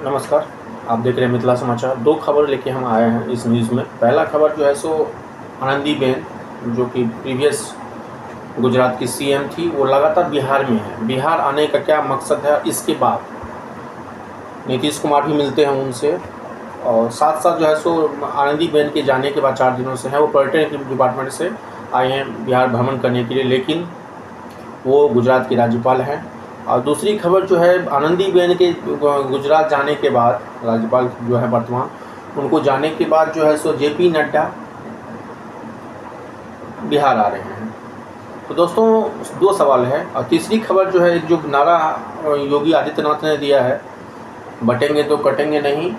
नमस्कार। आप देख रहे हैं मिथिला समाचार। दो खबर लेके हम आए हैं इस न्यूज़ में। पहला खबर जो है सो आनंदीबेन, जो कि प्रीवियस गुजरात की सीएम थी, वो लगातार बिहार में है। बिहार आने का क्या मकसद है, इसके बाद नीतीश कुमार भी मिलते हैं उनसे, और साथ साथ जो है सो आनंदीबेन के जाने के बाद 4 दिनों से है वो पर्यटन डिपार्टमेंट से आए हैं बिहार भ्रमण करने के लिए, लेकिन वो गुजरात की राज्यपाल हैं। और दूसरी खबर जो है, आनंदीबेन के गुजरात जाने के बाद, राज्यपाल जो है वर्तमान, उनको जाने के बाद जो है सो जेपी नड्डा बिहार आ रहे हैं। तो दोस्तों, दो सवाल है। और तीसरी खबर जो है, जो नारा योगी आदित्यनाथ ने दिया है, बटेंगे तो कटेंगे नहीं,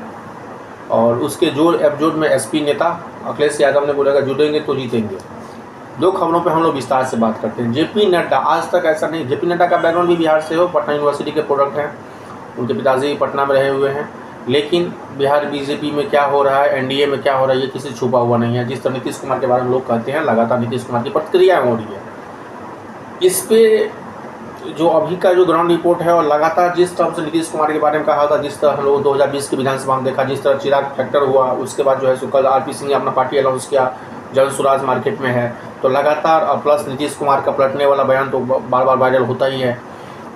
और उसके जोड़ एपिसोड में एसपी नेता अखिलेश यादव ने बोला जुड़ेंगे तो जीतेंगे। दो खबरों पे हम लोग विस्तार से बात करते हैं। जेपी नड्डा, आज तक ऐसा नहीं, जेपी नड्डा का बैकग्राउंड भी बिहार से हो, पटना यूनिवर्सिटी के प्रोडक्ट हैं, उनके पिताजी पटना में रहे हुए हैं, लेकिन बिहार बीजेपी में क्या हो रहा है, एनडीए में क्या हो रहा है, ये किसी छुपा हुआ नहीं है। जिस तरह नीतीश कुमार के बारे में लोग कहते हैं, लगातार नीतीश कुमार की प्रतिक्रियाएँ हो रही है इस पे। जो अभी का जो ग्राउंड रिपोर्ट है, और लगातार जिस तरह से नीतीश कुमार के बारे में कहा था, जिस तरह हम लोग 2020 की विधानसभा में देखा, जिस तरह चिराग फैक्टर हुआ, उसके बाद जो है कल आरपी सिंह ने अपना पार्टी अनाउंस किया, जन स्वराज मार्केट में है, तो लगातार, और प्लस नीतीश कुमार का पलटने वाला बयान तो बार बार वायरल होता ही है।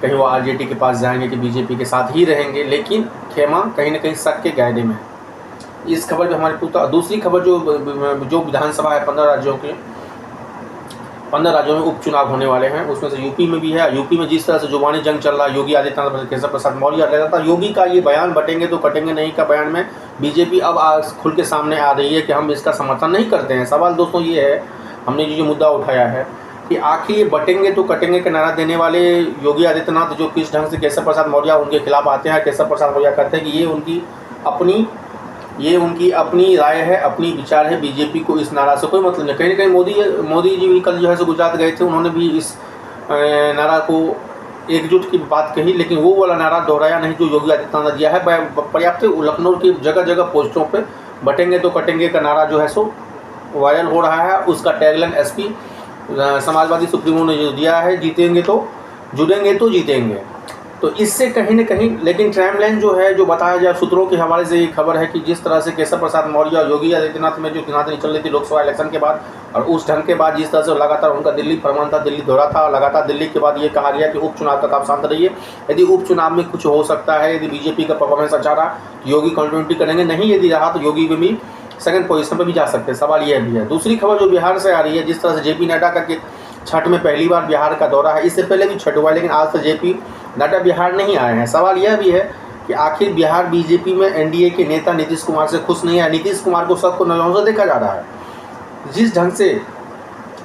कहीं वो आरजेडी के पास जाएंगे कि बीजेपी के साथ ही रहेंगे, लेकिन खेमा कहीं ना कहीं शक के दायरे में है। इस खबर पर हमारे पूछता। दूसरी खबर जो विधानसभा है, 15 राज्यों में उपचुनाव होने वाले हैं, उसमें से यूपी में भी है। यूपी में जिस तरह से जुबानी जंग चल रहा है, योगी आदित्यनाथ केशव प्रसाद मौर्य रहता था, योगी का ये बयान बटेंगे तो कटेंगे नहीं का बयान में बीजेपी अब खुल के सामने आ रही है कि हम इसका समर्थन नहीं करते हैं। सवाल दोस्तों ये है, हमने जो मुद्दा उठाया है कि आखिर ये बटेंगे तो कटेंगे का नारा देने वाले योगी आदित्यनाथ जो किस ढंग से केशव प्रसाद मौर्य उनके खिलाफ आते हैं। केशव प्रसाद मौर्य कहते हैं कि ये उनकी अपनी राय है, अपनी विचार है, बीजेपी को इस नारा से कोई मतलब नहीं। कहीं ना कहीं मोदी जी भी कल जो है सो गुजरात गए थे, उन्होंने भी इस नारा को एकजुट की बात कही, लेकिन वो वाला नारा दोहराया नहीं जो योगी आदित्यनाथ ने दिया है। पर्याप्त लखनऊ की जगह जगह पोस्टरों पे बटेंगे तो कटेंगे का नारा जो है सो वायरल हो रहा है। उसका टैगलाइन एसपी समाजवादी सुप्रीमो ने जो दिया है, जीतेंगे तो जुड़ेंगे तो जीतेंगे। तो इससे कहीं ना कहीं, लेकिन टाइमलाइन जो है, जो बताया जाए सूत्रों के हवाले से, ये खबर है कि जिस तरह से केशव प्रसाद मौर्य और योगी आदित्यनाथ में जो तनातनी चल रही थी लोकसभा इलेक्शन के बाद, और उस ढंग के बाद जिस तरह से लगातार उनका दिल्ली फरमान था, दिल्ली दौरा था, और लगातार दिल्ली के बाद ये कहा गया कि उपचुनाव तक आप शांत रहिए, यदि उपचुनाव में कुछ हो सकता है, यदि बीजेपी का परफॉर्मेंस अच्छा रहा तो योगी कंटिन्यूटी करेंगे, नहीं यदि रहा तो योगी में भी सेकंड पोजीशन पर भी जा सकते हैं। सवाल यह भी है। दूसरी खबर जो बिहार से आ रही है, जिस तरह से जेपी नड्डा का छठ में पहली बार बिहार का दौरा है, इससे पहले भी छठ हुआ है, लेकिन आज से जेपी नड्डा बिहार नहीं आए हैं। सवाल यह भी है कि आखिर बिहार बीजेपी में एनडीए के नेता नीतीश कुमार से खुश नहीं है। नीतीश कुमार को सबको नजरों से देखा जा रहा है। जिस ढंग से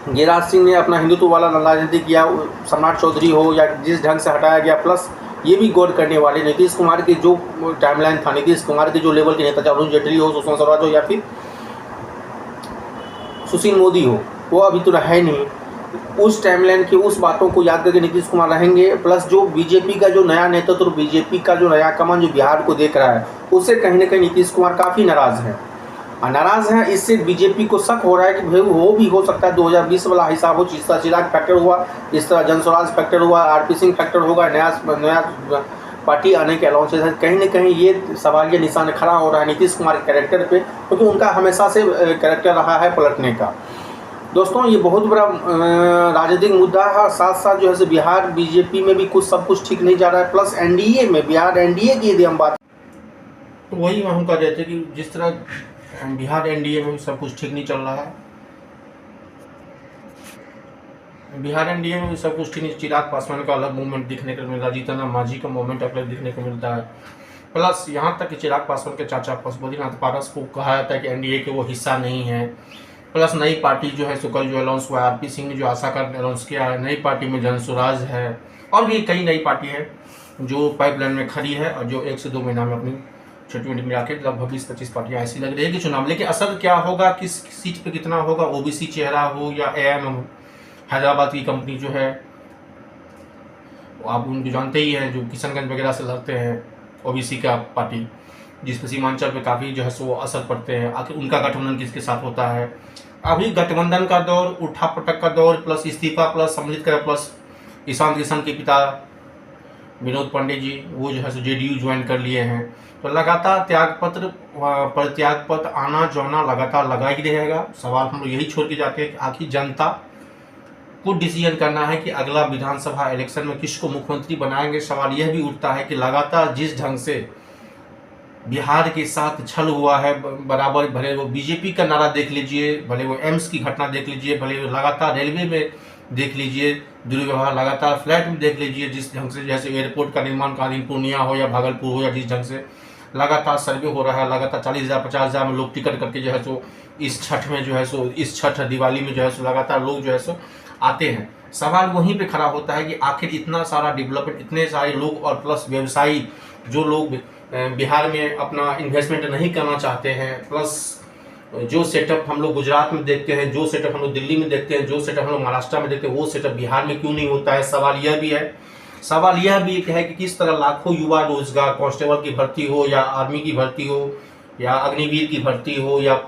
गिरिराज सिंह ने अपना हिंदुत्व वाला राजनीति किया, सम्राट चौधरी हो, या जिस ढंग से हटाया गया, प्लस ये भी गौर करने वाले नीतीश कुमार की जो टाइमलाइन था, नीतीश कुमार के जो लेवल के नेता, चाहे अरुण जेटली हो, सुषमा स्वराज हो, या फिर सुशील मोदी हो, वो अभी तो है नहीं। उस टाइमलाइन की उस बातों को याद करके नीतीश कुमार रहेंगे। प्लस जो बीजेपी का जो नया नेतृत्व, बीजेपी का जो नया कमान जो बिहार को देख रहा है, उससे कहीं ना कहीं नीतीश कुमार काफ़ी नाराज़ हैं। इससे बीजेपी को शक हो रहा है कि भाई वो भी हो सकता है 2020 वाला हिसाब हो, जिस तरह चिराग फैक्टर हुआ, इस तरह जनस्वराज फैक्टर हुआ, आरपी सिंह फैक्टर होगा, नया पार्टी आने के अलाउंसेस है। कहीं ना कहीं ये सवाल, ये निशान खड़ा हो रहा है नीतीश कुमार के कैरेक्टर पे, क्योंकि उनका हमेशा से कैरेक्टर रहा है पलटने का। दोस्तों, ये बहुत बड़ा राजनीतिक मुद्दा है। और साथ साथ जो है बिहार बीजेपी में भी सब कुछ ठीक नहीं जा रहा है। प्लस एनडीए में, बिहार एनडीए की यदि हम बात, तो वही हम कह रहे थे कि जिस तरह बिहार एनडीए में सब कुछ ठीक नहीं चल रहा है, बिहार एनडीए में सब कुछ ठीक नहीं। चिराग पासवान का अलग मूवमेंट दिखने को मिलता है, जीतन राम मांझी का मूवमेंट अलग दिखने को मिलता है। प्लस यहाँ तक कि चिराग पासवान के चाचा पशुपतिनाथ पारस को कहा जाता है कि एनडीए के वो हिस्सा नहीं है। प्लस नई पार्टी जो है कल जो अनाउंस हुआ है, आरपी सिंह ने जो आशा का अनाउंस किया है, नई पार्टी में जन स्वराज है, और भी कई नई पार्टी है जो पाइपलाइन में खड़ी है, और जो 1 से 2 महीना में अपनी छोटी मिला के लगभग 20-25 पार्टियाँ ऐसी लग रही है कि चुनाव। लेकिन असर क्या होगा, किस सीट पे कितना होगा, ओबीसी चेहरा हो या एएम हैदराबाद की कंपनी जो है, आप उनको जानते ही हैं, जो किशनगंज वगैरह से लड़ते हैं, ओबीसी का पार्टी, जिस पर सीमांचल पे काफ़ी जो है सो असर पड़ते हैं। आखिर उनका गठबंधन किसके साथ होता है। अभी गठबंधन का दौर, उठा पटक का दौर, प्लस इस्तीफा, प्लस सम्मिलित कर, प्लस ईशान किशन के पिता विनोद पांडे जी, वो जो है सो जेडीयू ज्वाइन कर लिए हैं। तो लगातार त्याग पत्र आना जाना लगातार लगा ही रहेगा। सवाल हम लोग यही छोड़ के जाते हैं कि आखिर जनता को डिसीजन करना है कि अगला विधानसभा इलेक्शन में किसको मुख्यमंत्री बनाएंगे। सवाल यह भी उठता है कि लगातार जिस ढंग से बिहार के साथ छल हुआ है बराबर, भले वो बीजेपी का नारा देख लीजिए, भले वो एम्स की घटना देख लीजिए, भले वो लगातार रेलवे में देख लीजिए दुर्व्यवहार, लगातार फ्लैट में देख लीजिए, जिस ढंग से जैसे एयरपोर्ट का निर्माण कालीन पूर्णिया हो या भागलपुर हो, या जिस ढंग से लगातार सर्वे हो रहा है, लगातार 40,000 50,000 में लोग टिकट करके जो है सो इस छठ में जो है सो इस छठ दिवाली में जो है सो लगातार लोग जो है सो आते हैं। सवाल वहीं पे खड़ा होता है कि आखिर इतना सारा डेवलपमेंट, इतने सारे लोग और प्लस व्यवसायी जो लोग बिहार में अपना इन्वेस्टमेंट नहीं करना चाहते हैं, प्लस जो सेटअप हम लोग गुजरात में देखते हैं, जो सेटअप हम लोग दिल्ली में देखते हैं, जो सेटअप हम लोग महाराष्ट्र में देखते हैं, वो सेटअप बिहार में क्यों नहीं होता है। सवाल यह भी है। सवाल यह भी है कि किस तरह लाखों युवा रोजगार, कांस्टेबल की भर्ती हो या आर्मी की भर्ती हो या अग्निवीर की भर्ती हो या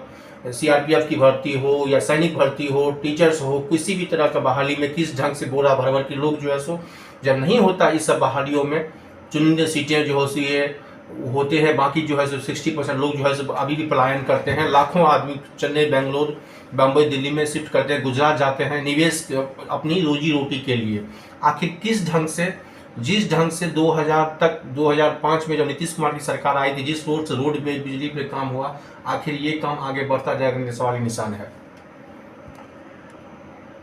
सीआरपीएफ की भर्ती हो या सैनिक भर्ती हो, टीचर्स हो, किसी भी तरह का बहाली में किस ढंग से बोरा भर के लोग जो है सो जब नहीं होता इस सब बहालियों में चुनिंदा सीटें जो होते हैं, बाकी जो है सो 60% लोग जो है सो अभी भी पलायन करते हैं। लाखों आदमी चेन्नई, बेंगलोर, बम्बई, दिल्ली में शिफ्ट करते हैं, गुजरात जाते हैं निवेश अपनी रोजी रोटी के लिए। आखिर किस ढंग से, जिस ढंग से 2005 में जब नीतीश कुमार की सरकार आई थी, जिस रोड से रोड पे बिजली पे काम हुआ, आखिर ये काम आगे बढ़ता जाएगा, सवाल निशान है।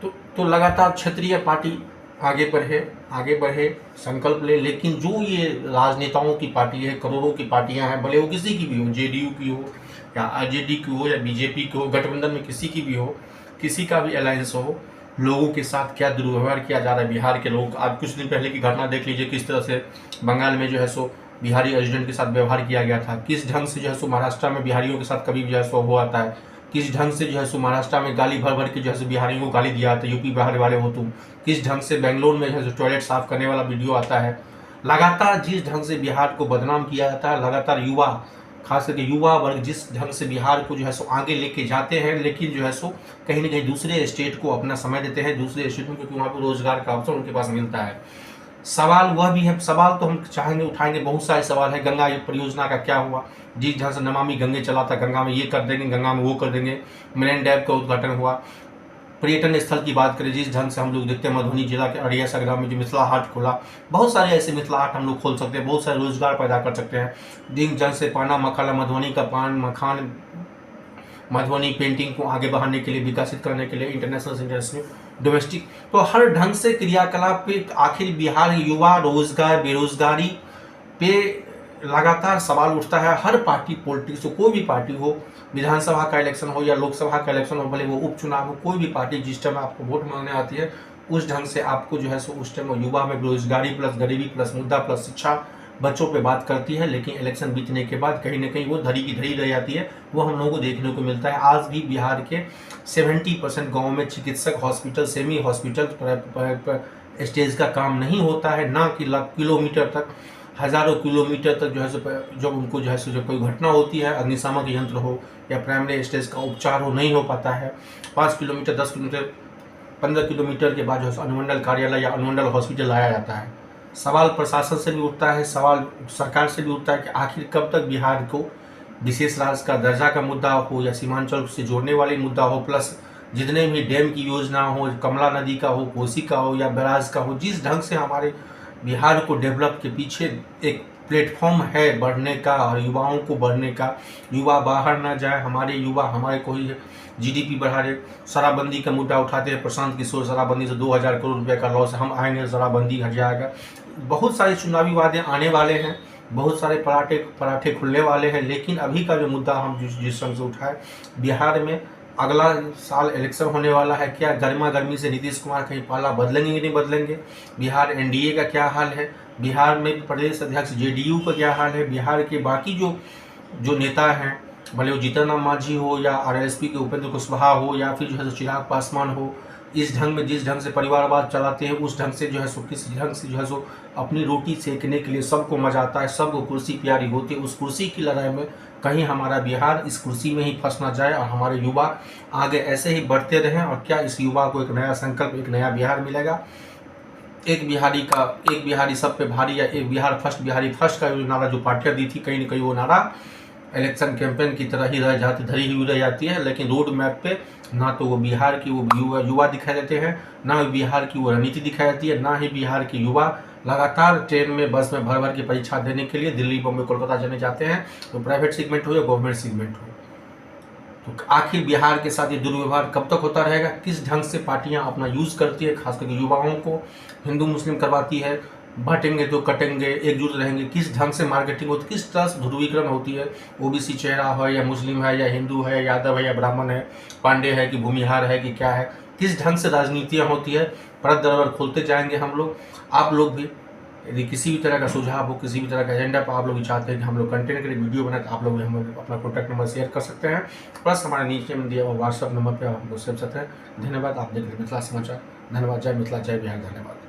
तो लगातार क्षेत्रीय पार्टी आगे बढ़े, संकल्प ले, लेकिन जो ये राजनेताओं की पार्टी है, करोड़ों की पार्टियां हैं, भले वो किसी की भी हो, जेडीयू की हो या आरजेडी की हो या बीजेपी की हो, गठबंधन में किसी की भी हो, किसी का भी अलायंस हो, लोगों के साथ क्या दुर्व्यवहार किया जा रहा है बिहार के लोग। आज कुछ दिन पहले की घटना देख लीजिए, किस तरह से बंगाल में जो है सो बिहारी एजेंट के साथ व्यवहार किया गया था, किस ढंग से जो है सो महाराष्ट्र में बिहारियों के साथ कभी जो है सो वो आता है, किस ढंग से जो है सो महाराष्ट्र में गाली भर के जो है सो बिहारियों को गाली दिया था, यूपी बिहार वाले हो तुम, किस ढंग से बेंगलोर में जो है सो टॉयलेट साफ करने वाला वीडियो आता है। लगातार जिस ढंग से बिहार को बदनाम किया जाता है, लगातार युवा, खास करके युवा वर्ग जिस ढंग से बिहार को जो है सो आगे लेके जाते हैं, लेकिन जो है सो कहीं ना कहीं दूसरे स्टेट को अपना समय देते हैं, दूसरे स्टेट में, क्योंकि वहाँ पर रोजगार का अवसर उनके पास मिलता है। सवाल वह भी है, सवाल तो हम चाहेंगे उठाएंगे, बहुत सारे सवाल है। गंगा परियोजना का क्या हुआ, जिस ढंग से नमामि गंगे चला था, गंगा में ये कर देंगे, गंगा में वो कर देंगे, मेरिन डैम का उद्घाटन हुआ। पर्यटन स्थल की बात करें, जिस ढंग से हम लोग देखते हैं मधुबनी जिला के अड़िया सगरा में जो मिथिला हाट खोला, बहुत सारे ऐसे मिथिला हाट हम लोग खोल सकते हैं, बहुत सारे रोजगार पैदा कर सकते हैं। दिन जंग से पाना मखाना, मधुबनी का पान मखान, मधुबनी पेंटिंग को आगे बढ़ाने के लिए, विकसित करने के लिए, इंटरनेशनल डोमेस्टिक, तो हर ढंग से क्रियाकलाप पे आखिर बिहार युवा रोजगार बेरोजगारी पे लगातार सवाल उठता है। हर पार्टी पॉलिटिक्स हो, कोई भी पार्टी हो, विधानसभा का इलेक्शन हो या लोकसभा का इलेक्शन हो, भले वो उपचुनाव हो, कोई भी पार्टी जिस टाइम आपको वोट मांगने आती है, उस ढंग से आपको जो है सो उस टाइम युवा में बेरोजगारी प्लस गरीबी प्लस मुद्दा प्लस शिक्षा बच्चों पे बात करती है। लेकिन इलेक्शन बीतने के बाद कहीं ना कहीं वो धरी की धरी रह जाती है। वो हम लोगों को देखने को मिलता है। आज भी बिहार के 70% गाँव में चिकित्सक हॉस्पिटल, सेमी हॉस्पिटल स्टेज का काम नहीं होता है, ना कि किलोमीटर तक, हज़ारों किलोमीटर तक जो है जब उनको जो है जब कोई घटना होती है, अग्निशामक यंत्र हो या प्राइमरी स्टेज का उपचार हो, नहीं हो पाता है। 5 किलोमीटर 10 किलोमीटर 15 किलोमीटर के बाद जो है अनुमंडल कार्यालय या अनुमंडल हॉस्पिटल लाया जाता है। सवाल प्रशासन से भी उठता है, सवाल सरकार से भी उठता है कि आखिर कब तक बिहार को विशेष राज्य का दर्जा का मुद्दा हो या सीमांचल से जोड़ने वाली मुद्दा हो, प्लस जितने भी डैम की योजना हो, कमला नदी का हो, कोसी का हो या बैराज का हो, जिस ढंग से हमारे बिहार को डेवलप के पीछे एक प्लेटफॉर्म है बढ़ने का और युवाओं को बढ़ने का, युवा बाहर ना जाए, हमारे युवा हमारे को ही जीडीपी बढ़ा रहे। शराबबंदी का मुद्दा उठाते हैं प्रशांत किशोर, शराबबंदी से 2000 करोड़ रुपए का लॉस, हम आएंगे शराबबंदी हट जाएगा। बहुत सारे चुनावी वादे आने वाले हैं, बहुत सारे पराठे खुलने वाले हैं, लेकिन अभी का जो मुद्दा हम जिस ढंग से उठाए, बिहार में अगला साल इलेक्शन होने वाला है, क्या गर्मा गर्मी से नीतीश कुमार कहीं पाला बदलेंगे कि नहीं बदलेंगे, बिहार एनडीए का क्या हाल है, बिहार में प्रदेश अध्यक्ष जेडीयू का क्या हाल है, बिहार के बाकी जो नेता हैं, भले वो जीतन राम मांझी हो या आरएलएसपी के उपेंद्र कुशवाहा हो या फिर जो है चिराग पासवान हो, इस ढंग में जिस ढंग से परिवारवाद चलाते हैं, उस ढंग से जो है किस ढंग से जो है अपनी रोटी सेकने के लिए सबको मजा आता है, सबको कुर्सी प्यारी होती है। उस कुर्सी की लड़ाई में कहीं हमारा बिहार इस कुर्सी में ही फंस ना जाए और हमारे युवा आगे ऐसे ही बढ़ते रहें। और क्या इस युवा को एक नया संकल्प, एक नया बिहार मिलेगा, एक बिहारी सब पे भारी या एक बिहार फर्स्ट, बिहारी फर्स्ट का जो नारा जो पार्टियां दी थी, कहीं ना कहीं वो नारा इलेक्शन कैंपेन की तरह ही रह जाती, धरी हुई रह जाती है। लेकिन रोड मैप पे ना तो वो बिहार की वो युवा दिखाई देते हैं, ना ही बिहार की वो रणनीति दिखाई देती है, ना ही बिहार की युवा लगातार ट्रेन में बस में भर भर की परीक्षा देने के लिए दिल्ली, बॉम्बे, कोलकाता जाने जाते हैं, तो प्राइवेट सेगमेंट हो या गवर्नमेंट सेगमेंट हो। तो आखिर बिहार के साथ ये दुर्व्यवहार कब तक होता रहेगा? किस ढंग से पार्टियां अपना यूज़ करती है, खास करके युवाओं को हिंदू मुस्लिम करवाती है, बांटेंगे तो कटेंगे, एकजुट रहेंगे, किस ढंग से मार्केटिंग होती है, किस तरह से ध्रुवीकरण होती है, ओबीसी चेहरा है या मुस्लिम है या हिंदू है, यादव है या ब्राह्मण है, पांडे है कि भूमिहार है कि क्या है, किस ढंग से राजनीतियाँ होती है, परत दर खोलते जाएंगे हम लोग। आप लोग भी यदि किसी भी तरह का सुझाव हो, किसी भी तरह का एजेंडा पर आप लोग चाहते हैं कि हम लोग कंटेंट के लिए वीडियो बनाए, तो आप लोग भी हम अपना कॉन्टैक्ट नंबर शेयर कर सकते हैं, प्लस हमारे नीचे में दिया हुआ व्हाट्सअप नंबर पर आप लोग सेव सकते हैं। धन्यवाद। आप देख रहे हैं मिथिला समाचार। धन्यवाद। जय मिथिला, जय बिहार। धन्यवाद।